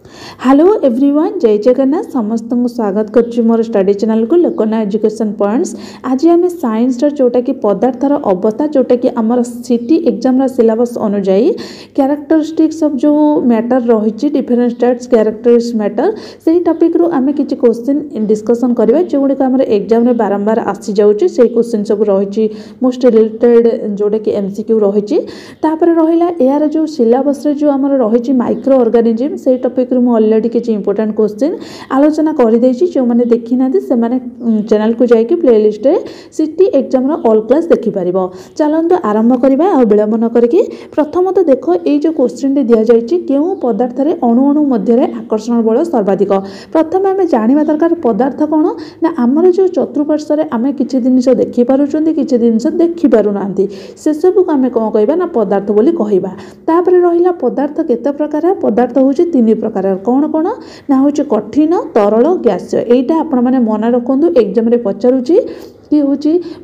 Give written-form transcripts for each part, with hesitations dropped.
Hello everyone जय जगन्नाथ समस्त को स्वागत करुच्ची मोर स्टडी चैनल को लोकना एजुकेशन पॉइंट्स। आज आम साइंस जोटा कि पदार्थर अवस्था जोटा कि आमर सिटी एग्जाम सिलेबस अनुजाई क्यारेक्टरिस्टिक्स ऑफ जो मैटर रही डिफरेंट स्टेट्स क्यारेक्टरिस्टिक्स मैटर से टॉपिक रू आम किसी क्वेश्चन डिस्कसन करवा जो गुड़िक आम एग्जाम बारंबार आसी जाऊँगी से क्वेश्चन सब रही मोस्ट रिलेटेड जोटा कि एमसीक्यू रही रहा यार जो सिलेबस जो आम रही माइक्रो ऑर्गेनिज्म से टॉपिक मु ऑलरेडी किसी इंपोर्टेंट क्वेश्चन आलोचना कर जो मैंने देखी ना से चैनल को जाकि playlist city exam all class देखिपर। चलते आरंभ करवा आ विलंब न करके प्रथम तो देख ये जो क्वेश्चन दि जाए क्यों पदार्थ अणु अणु मध्य आकर्षण बल सर्वाधिक। प्रथम आम जाना दरकार पदार्थ कौन ना आमर जो चतुर्पार्श्व आम किसी जिनिस देखिपुर किसी जिनिस देखिपार ना से सब को आम कौन कहवा ना पदार्थ बोली कहवा। तापर रहा पदार्थ केते प्रकार पदार्थ हूँ तीन प्रकार कौन कौन ना हूँ कठिन तरल गैस यहीटा आपण मैंने मन रखु एग्जाम पचारूची कि हूँ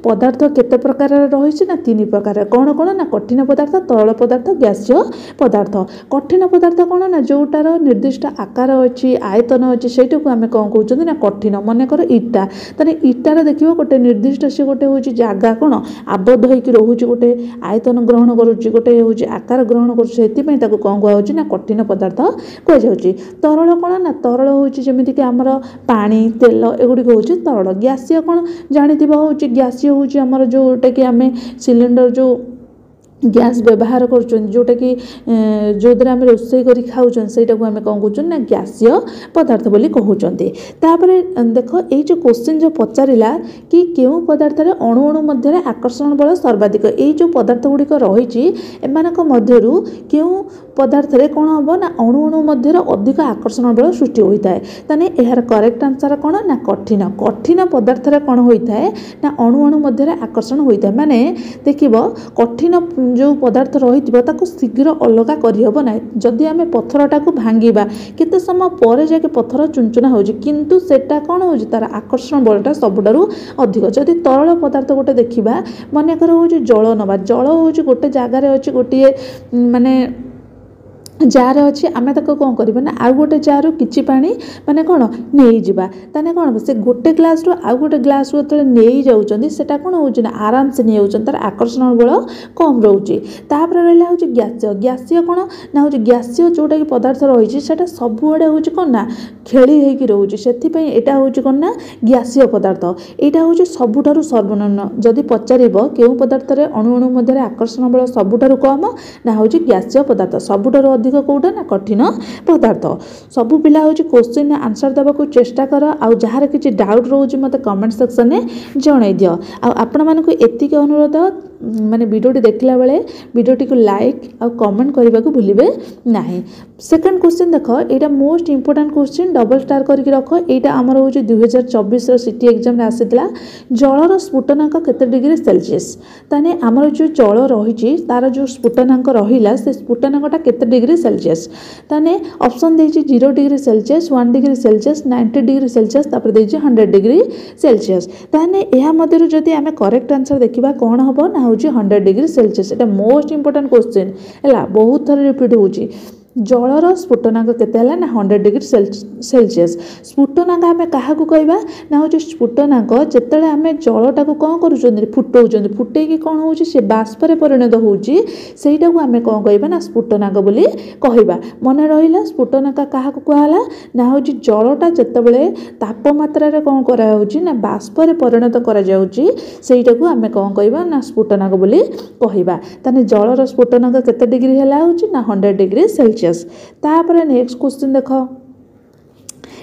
पदार्थ केते प्रकार रही ना तीन प्रकार कौन कौन ना कठिन पदार्थ तरल पदार्थ गैसीय पदार्थ। कठिन पदार्थ कौन ना जोटार निर्दिष्ट आकार अच्छी आयतन अच्छी से आम कौन कहते ना कठिन मनकर इटा तेने इटार देख गोटे निर्दिष्ट सी गोटे हूँ जगह कौन आबद्ध होकर रोचे गोटे आयतन ग्रहण करुच्ची गोटे हूँ आकार ग्रहण कर कौन कहुच्छी ना कठिन पदार्थ कहुच्छी। तरल कौन ना तरल हूँ जमीक आमर पानी तेल एगुड़ी हूँ तरल। गैसीय कौन जानी हूँ गैसीय हूँ आमर जोटा कि आम सिलिंडर जो गैस व्यवहार करोटा कि जो द्वारा आम रोषे कर खाऊँ से आम कौन कहूँ ना गैसीय पदार्थ बोली कहते। देख ये जो क्वेश्चन जो पचारा कि क्यों पदार्थ अणु अणु मध्य आकर्षण बल सर्वाधिक ये जो पदार्थ गुड़िक रही मध्य क्यों पदार्थ कौन हम ना अणु अणु मध्य अधिक आकर्षण बल सृष्टि होता है ताने यार करेक्ट आंसर कौन ना कठिन। कठिन पदार्थ कौन होता है ना अणु अणु मध्य आकर्षण होता है माने देखिब कठिन जो पदार्थ रही शीघ्र अलग करना जदि आम पत्थरटा को भांगा केते समय पर जाके पत्थर चुनचुना हो किंतु सेटा कौन हो तार आकर्षण बलटा सबुठारु अधिक। जदि तरल पदार्थ गोटे देखा मनकर हूँ जल नवा जल हूँ गोटे जगार अच्छी गोटे माने जार अच्छी आम तक कौन करना ना आउ गोटे जार कि पा माने कौन नहीं जावा ताने कौन से गोटे ग्लास रु आउ गोटे ग्लास जो नहीं जाऊँगी सेटा कौन हो आराम से नहीं जाऊँ तार आकर्षण बल कम रोचे। तापर रहा हूँ गैसीय। गैसीय कौन ना हूँ गैसीय जोटा कि पदार्थ रही सबुआड़े हूँ कौन ना खेली होगी रोचे से हूँ कौन ना गैसीय पदार्थ यहाँ हूँ सबुठारु सर्वनिम्न। जदि पचार क्यों पदार्थ अणु अणु मध्य आकर्षण बल सबुठारु कम ना हूँ गैसीय पदार्थ सबुठारु अधिक कौटा ना कठिन पदार्थ। सबू पिला हूँ क्वेश्चन आंसर देवा को चेष्टा कर आउ जार किसी डाउट रोचे मत कमेंट सेक्शन में जन दियो। आपण मानक एतिक अनुरोध माने वीडियो देखला बेले वीडियोटी को लाइक आ कमेंट करने को भूलिबे नाही। सेकंड क्वेश्चन देख यहाँ most important question double star करके रख यहाँ आमर हूँ 2024 सिटी एग्जाम आसाला जलर स्फुटनांक केते डिग्री सेल्सियस ताने आमर जो जल रही तार जो स्फुटनांक रहा से स्फुटनांकटा केते डिग्री सेल्सियस ताने ऑप्शन देछि 0 degree Celsius 1 degree Celsius 90 degree Celsius तापर देछि 100 डिग्री सेल्सियस ताने यह मध्यरु जदि आमे करेक्ट आंसर देखिबा कोन हबो ना हूँ 100 डिग्री सेल्सियस। एटा मोस्ट इंपोर्टेंट क्वेश्चन है बहुत थर रिपीट होची जलर स्फुटनांक केते ना 100 डिग्री सेल्सियस। स्फुटनांक आम क्या कहवा ना हूँ स्फुटनांक जिते आम जलटा को कौन कर फुटाऊँ फुटे कौन हो बाष्पर परिणत होटा को आम कौन कहवा ना स्फुटनांक बोली कहवा। मन रहा स्फुटनांक क्या कहला ना हूँ जलटा जिते तापमात्रा कौन कर बाष्पर परिणत करटा को आम कौन कहवा ना स्फुटनांक बोली कहवा। ताने जलर स्फुटनांक केते डिग्री है ना 100 डिग्री सेल्सियस। तापर नेक्स्ट क्वेश्चन देख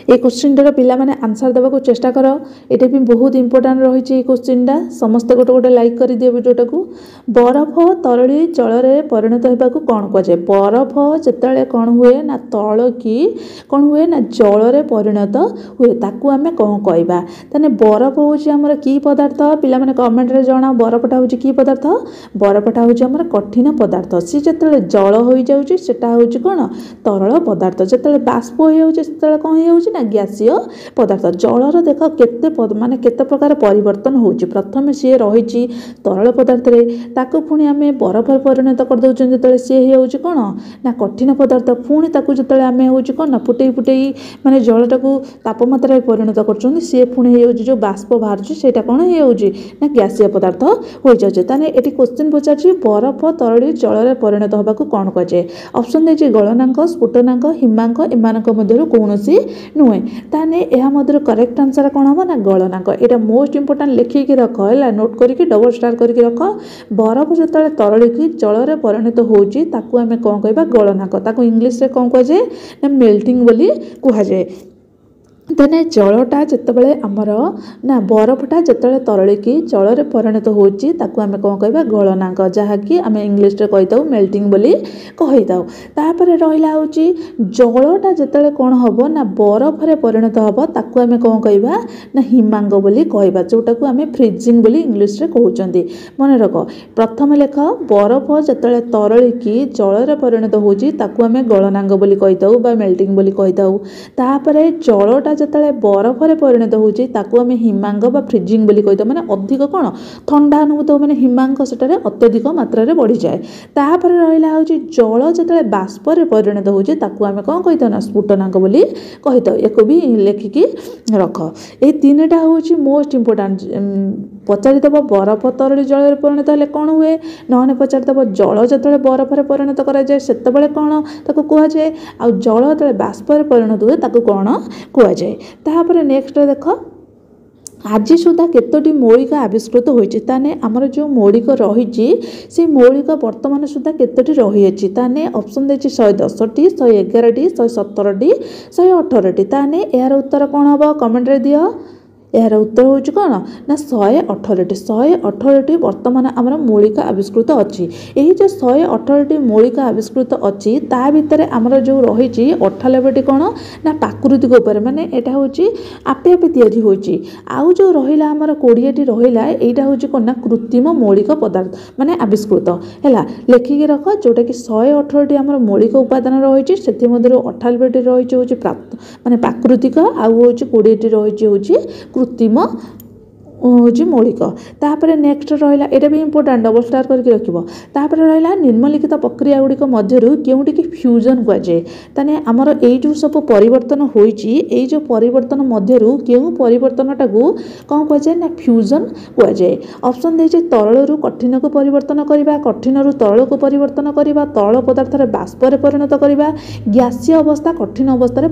ये क्वेश्चन पिला माने आंसर देवा को चेष्टा कर ये भी बहुत इंपोर्टेंट रही क्वेश्चनटा समस्त गोटे गोटे लाइक कर दिए वीडियोटा को। बरफ तरली जल परिणत होगा कौन कहुए बरफ जिते कौन हुए ना तल की कौन हुए ना जल परिणत हुए ताकू आम कौन कहवा। ताने बरफ हूँ आमर की पदार्थ पिला माने कमेंट रे जणाओ बरफटा हूँ की पदार्थ बरफटा हूँ आमर कठिन पदार्थ सी जिते जल हो जाऊँगी सेटा हूँ कौन तरल पदार्थ जिते बाष्प हो जाऊँगी से कौन हो ना ग्यासीय पदार्थ। जलर देख केते माने केते प्रकार परिवर्तन होउची। प्रथमे सी रही तरल पदार्थ रे ताकू पुणी आम बरफ परिणत कर दउछन जतले सी होउची कोन ना कठिन पदार्थ। पुणी ताकू जतले आम होउची कोन ना फुटई फुटई माने जलटाकू तापमात्रा परिणत करछन सी पुणी होउची जो बाष्प बाहरची सेटा कोन होउची ना ग्यासीय पदार्थ हो जाउची। ताने एटी क्वेश्चन पचारची बरफ तरली जल परिणत होबाकू कोन कहे। ऑप्शन देछि गलनांक स्फुटनांक हिमांक एमानक मध्यरु कोनोसी नुहे। ताने एहा मध्यरु करेक्ट आंसर कोन हो ना गलनांक। एटा मोस्ट इंपोर्टेंट लिखिकी रख हैला नोट करिकी डबल स्टार करिकी रख। बरफ जतले तरली की जल परिणत होउची ताकू आमे कोन कहबा गलनांक। ताकू इंग्लिश रे कोन कहे ना मेल्टिंग बोली कुहा जाय। तेने जलटा जितेबाला आमर ना बरफटा जिते तरलिकी जल परिणत होची ताकू आमे कोन कहबा गलनांक जहाँकि आमे इंग्लिश रे कहिताउ मेल्टिंग बोली कहिताउ। तापर रहिला होची जलटा जिते कोन हबो ना बरफ रे परिणत हबो ताकू आमे कोन कहबा ना हिमांक बोली कहबा जोटाकू आमे फ्रीजिंग बोली इंग्लिश रे कहउचंदी। मन रख प्रथम लेख बरफ जिते तरलिकी जल परिणत होची ताकू आमे गलनांक बोली कहिताउ बा मेल्टिंग बोली कहिताउ। तापर जलटा जिते बरफ रे परिणत होची ताकू आमे हिमांक बा फ्रीजिंग बोली कहिताउ। माने अधिक कोन ठंडा अनुभूत माने हिमांक सेटारे अत्यधिक मात्रा रे बढ़ी जाए। तापर रहिला होची जल जिते बाष्प रे परिणत होची ताकू आमे कोन कहिताउ ना स्फुटनांक बोली कहिताउ। एको भी लेखिकी रख। ए तीनटा होची मोस्ट इंपोर्टेंट। पचारि दब बरफ तरली जल रे परिणत हेले कोन हुए नहने पचारि दब जल जिते बरफ रे परिणत करा जाए सेतेबेले कोन ताकू कुहा जाए आ जल जिते बाष्प रे परिणत हुए ताकू कोन कुहा जाए। तापर नेक्स्ट देख आज सुधा केतोटी मौलिक आविष्कृत होइछि। ताने हमर जो मौलिक रहिछि से मौलिक वर्तमान सुधा केतोटी रहिछि। ताने ऑप्शन देछि 110टी 111टी 117टी 118टी। ताने यार उत्तर कोन हबो कमेंट रे दियो। यार उत्तर होउछि कोन ना 118टी 118टी वर्तमान आमर मौलिक आविष्कृत अछि। एही जो 118टी मौलिक आविष्कृत अछि ता भितरे आमर जो रहिछि 98टी कोन ना प्राकृतिक उपर माने एटा होउछि आपे आपे तयारी होइछि। आउ जो रहिला आमर 20टी रहिला एटा होउछि कोन ना कृत्रिम मौलिक पदार्थ माने आविष्कृत हैला लेखिके रख जोटा कि 118टी आमर मौलिक उपादान रहिछि सेथि मध्यरु 98टी रहिछि होउछि माने प्राकृतिक आउ होउछि 20टी रहिछि होउछि कृत्रिम होची मौलिक। तापर नेक्स्ट रहिला एटा भी इंपोर्टेंट डबल स्टार करके रखिबो। तापर रहिला निम्नलिखित प्रक्रिया गुडी मध्यरु केउटी कि फ्यूजन कुआ जाय। ताने हमर एई जो सब परिवर्तन होईची एई जो परिवर्तन मध्यरु केउ परिवर्तनटाकू कोन कुआ जाय ना फ्यूजन कुआ जाय। ऑप्शन देछि तरलरु कठिन को परिवर्तन करिबा कठिनरु तरल को परिवर्तन करिबा तरल पदार्थ रे बाष्प रे परिणत करिबा गैसीय अवस्था कठिन अवस्था रे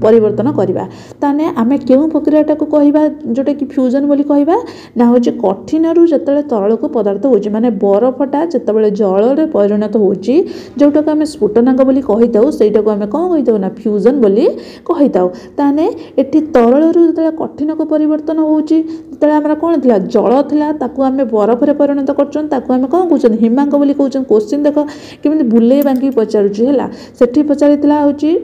परिवर्तन करिबा। ताने आमे केउ प्रक्रियाटाकू कहिबा जोटा कि फ्यूजन बोली ना हूँ कठिन रु जिते तरल को पदार्थ हो माने बरफटा जिते जल रे परिणत होची जोटा को आम स्फुटनांक बोली कहीता सेटा को आम कौन कहीता ना फ्यूजन बोली कहीता। ताने एठी तरल रु जिते कठिन को परिवर्तन होची जिते आम कौन थिला जल थिला ताकू आम बरफ रे परिणत करछन ताकू आम कौन कहउछन हिमांक बोली कहउछन। क्वेश्चन देख केमिति बुलेई बांकी पचारुची हैला सेठी पचारितला होची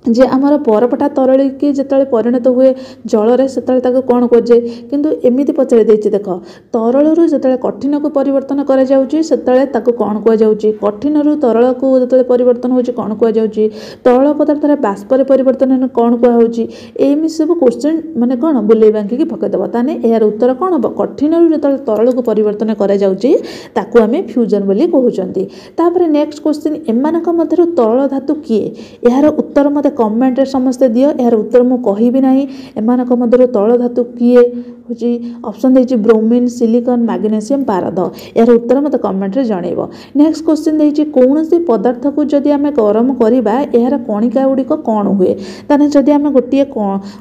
जे आमर बरफटा तरली की जिते परिणत हुए जल से कौन कहुए किंतु एमती पचारि देछि देख तरल रु जिते कठिन को परिवर्तन करा जाउची सेतेले ताको कौन कह जाउची कठिन रु तरल को जिते परिवर्तन होची कौन कह जाउची तरल पदार्थ रे बाष्प रे परिवर्तन कौन कह होची एमि सब क्वेश्चन माने कौन बुलेई बांकी की पकेदबा। ताने यार उत्तर कौन हम कठिन रु जिते तरल को परिवर्तन करा जाउची ताको आमे फ्यूजन बोली कहउचंती। तापर नेक्स्ट क्वेश्चन एमानक मध्यरु तरल धातु किए यार उत्तर मते कमेंट रे समस्त दियो। यार उत्तर मु कहिबि नाही एमानक मध्यरु तरल धातु किए होची ऑप्शन देछि ब्रोमीन सिलिकॉन मैग्नीशियम पारद। यार उत्तर मते कमेंट रे जणैबो। नेक्स्ट क्वेश्चन देछि कोनोसी पदार्थ को जदि आमे गरम करिबा यार कणिका गुडी को कोन हुए। ताने जदि आमे गोटिए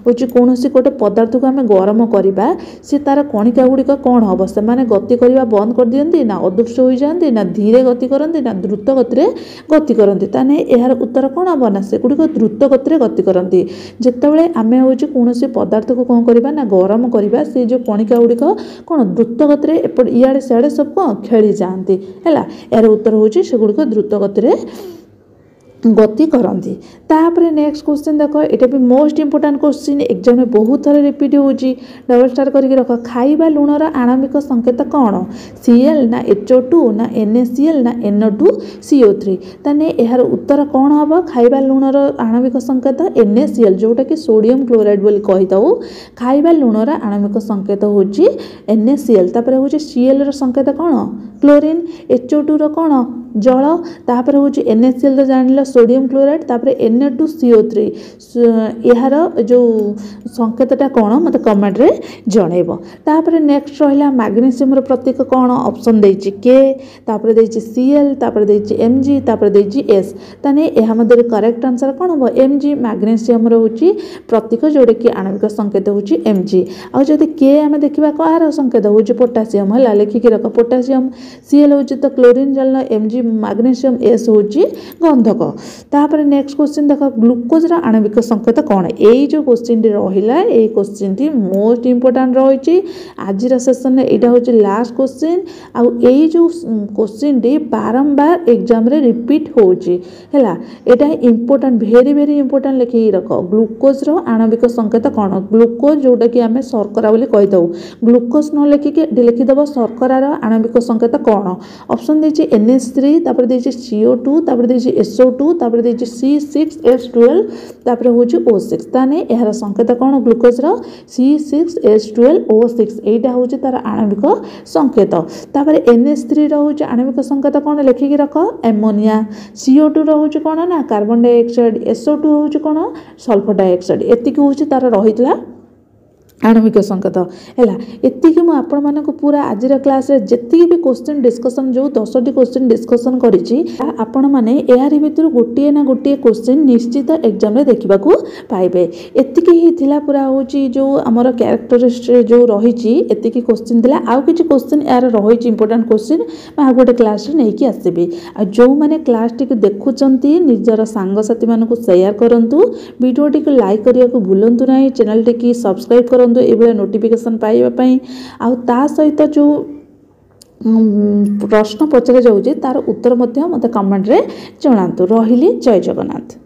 होची कोनोसी गोटे पदार्थ को आमे गरम करिबा से तार कणिका गुडी को कोन हबो से माने गति करिबा बंद कर दियंती ना अदृश्य होई जांती ना धीरे गति करंती ना द्रुत गति रे गति करंती। ताने यार उत्तर कोन हबो ना से गुडी को द्रुत गति रे गति करंती। जेतेबेले आमे होची कोनोसी पदार्थ को कोन करिबा ना गरम करिबा से जो कणिका गुडी को कोन द्रुत गति रे एपड इयाडे सियाडे सब को खेली जांती हैला। यार उत्तर होची से गुडी को द्रुत गति रे गति करती। तापर नेक्स्ट क्वेश्चन देख, ये भी मोस्ट इंपोर्टेंट क्वेश्चन एग्जाम में बहुत थर रिपीट होची। डबल स्टार करके रख। खाइबा लुणर आणविक संकेत कौन? Cl ना HO2 ना NaCl ना NO2CO3। ताने यार उत्तर कौन हम? खाइबा लुणर आणविक संकेत NaCl, जोटा कि सोडियम क्लोराइड बोली कही थाउ। खाइबा लुणर आणविक संकेत होची NaCl। तापर होची Cl र संकेत कौन? क्लोरीन। HO2 रो कौन? जल। तापर होची NaCl रो जानिला सोडियम क्लोराइड। तापर Na2CO3 यार जो संकेतटा कौन मत कमेंट रे जनइब। तापर नेक्स्ट रहिला मैग्नीशियम रो प्रतीक कौन? ऑप्शन देछि K, तापर देछि Cl, तापर देछि Mg, तापर देछि S। ताने एहा मध्ये करेक्ट आंसर कौन हो? Mg। मैग्नीशियम रो होछि प्रतीक जोडे कि आणविक संकेत होछि Mg। आ जदि K आमे देखिबा कार संकेत होछि पोटेशियम हला, लेखि कि रख पोटेशियम। Cl होछि तो क्लोरीन जलना, Mg मैग्नीशियम, S होछि गंधक। तापर नेक्स्ट क्वेश्चन देख, ग्लूकोज रा आणविक संकेत कौन? एई जो क्वेश्चन रहिला एई क्वेश्चन टी मोस्ट इंपोर्टेंट रहिछि आज सेशन में। एटा होछि लास्ट क्वेश्चन। आ एई जो क्वेश्चन टी बारंबार एग्जाम रे रिपीट होछि हैला। एटा इंपोर्टेंट, वेरी वेरी इंपोर्टेंट लिखि रख। ग्लूकोज रो आणविक संकेत कौन? ग्लूकोज जोटा कि आमे शर्करा बोली कहि दउ। ग्लूकोज न लिखि के लिखि दबो शर्करा रो आणविक संकेत कौन? ऑप्शन देछि NH3, तापर देछि CO2, तापर देछि SO2, तापर देछि C6H12, तापर होछि O6। ताने एहार संकेत कौन? ग्लूकोज रो C6H12O6 एटा होछि तार आणविक संकेत। तापर NH3 रो होछि आणविक संकेत कौन? लिखि के रख एमोनिया। CO2 रो होछि कौन ना कार्बन डाइऑक्साइड। SO2 होछि कौन? Sulphur dioxide. एतिकी होछि तार रहितला आणविक संकेत हैला। एतिकी मु आपण मानको पूरा आजिर क्लास रे जेतिकी भी क्वेश्चन डिस्कशन जो 10टी क्वेश्चन डिस्कशन करिछि आपण माने एहारी भितर गोटिए ना गोटिए क्वेश्चन निश्चित एग्जाम रे देखिबा को पाइबे। एतिकी ही थिला पूरा होची जो हमर कैरेक्टरिस्टिक जो रहिछि एतिकी क्वेश्चन थिला। आउ किछि क्वेश्चन यार रहिछि इंपोर्टेंट क्वेश्चन मा गोटे क्लास रे नै कि आसीबे। आ जो माने क्लास टी को देखुचंती निजर सांग साथी मानको शेयर करंतु, वीडियो टी को लाइक करिया को भूलंतु नाही, चैनल टी की सब्सक्राइब करंतु एबले नोटिफिकेशन पाइबा पई। आ ता सहित जो प्रश्न पचरे जाउछि तार उत्तर मध्य मते कमेंट रे जणांतु। रहिली जय जगन्नाथ।